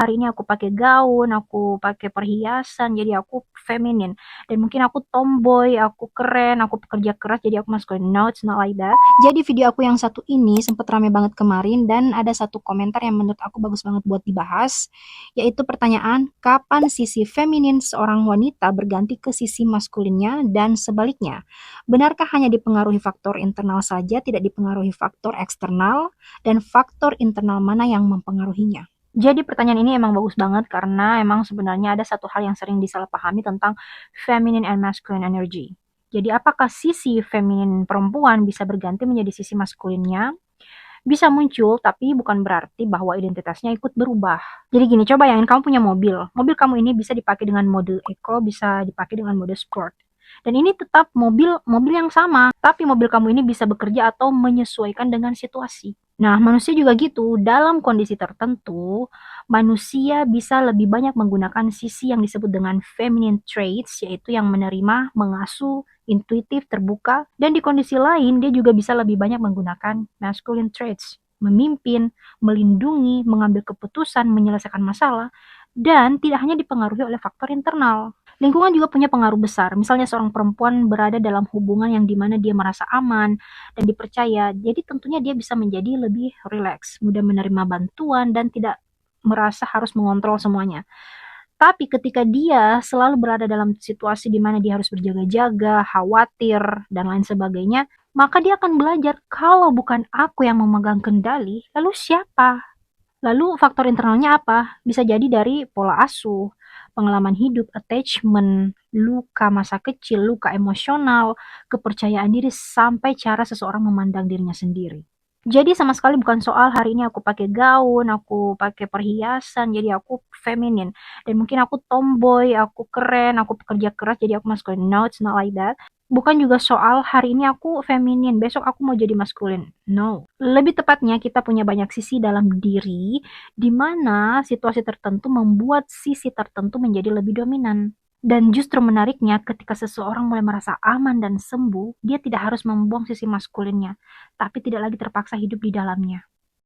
hari ini aku pakai gaun, aku pakai perhiasan, jadi aku feminin. Dan mungkin aku tomboy, aku keren, aku pekerja keras, jadi aku maskulin. No, it's not like that. Jadi video aku yang satu ini sempat rame banget kemarin dan ada satu komentar yang menurut aku bagus banget buat dibahas, yaitu pertanyaan, kapan sisi feminin seorang wanita berganti ke sisi maskulinnya dan sebaliknya? Benarkah hanya dipengaruhi faktor internal saja, tidak dipengaruhi faktor eksternal, dan faktor internal mana yang mempengaruhinya? Jadi pertanyaan ini emang bagus banget karena emang sebenarnya ada satu hal yang sering disalahpahami tentang feminine and masculine energy. Jadi apakah sisi feminin perempuan bisa berganti menjadi sisi maskulinnya? Bisa muncul, tapi bukan berarti bahwa identitasnya ikut berubah. Jadi gini, coba bayangin kamu punya mobil. Mobil kamu ini bisa dipakai dengan mode eco, bisa dipakai dengan mode sport. Dan ini tetap mobil yang sama, tapi mobil kamu ini bisa bekerja atau menyesuaikan dengan situasi. Nah, manusia juga gitu. Dalam kondisi tertentu, manusia bisa lebih banyak menggunakan sisi yang disebut dengan feminine traits, yaitu yang menerima, mengasuh, intuitif, terbuka, dan di kondisi lain dia juga bisa lebih banyak menggunakan masculine traits, memimpin, melindungi, mengambil keputusan, menyelesaikan masalah, dan tidak hanya dipengaruhi oleh faktor internal. Lingkungan juga punya pengaruh besar. Misalnya seorang perempuan berada dalam hubungan yang dimana dia merasa aman dan dipercaya, jadi tentunya dia bisa menjadi lebih rileks, mudah menerima bantuan, dan tidak merasa harus mengontrol semuanya. Tapi ketika dia selalu berada dalam situasi di mana dia harus berjaga-jaga, khawatir, dan lain sebagainya, maka dia akan belajar, kalau bukan aku yang memegang kendali, lalu siapa? Lalu faktor internalnya apa? Bisa jadi dari pola asuh, pengalaman hidup, attachment, luka masa kecil, luka emosional, kepercayaan diri, sampai cara seseorang memandang dirinya sendiri. Jadi sama sekali bukan soal hari ini aku pakai gaun, aku pakai perhiasan, jadi aku feminin. Dan mungkin aku tomboy, aku keren, aku pekerja keras, jadi aku maskulin. No, it's not like that. Bukan juga soal hari ini aku feminin, besok aku mau jadi maskulin. No. Lebih tepatnya kita punya banyak sisi dalam diri, di mana situasi tertentu membuat sisi tertentu menjadi lebih dominan. Dan justru menariknya, ketika seseorang mulai merasa aman dan sembuh, dia tidak harus membuang sisi maskulinnya, tapi tidak lagi terpaksa hidup di dalamnya.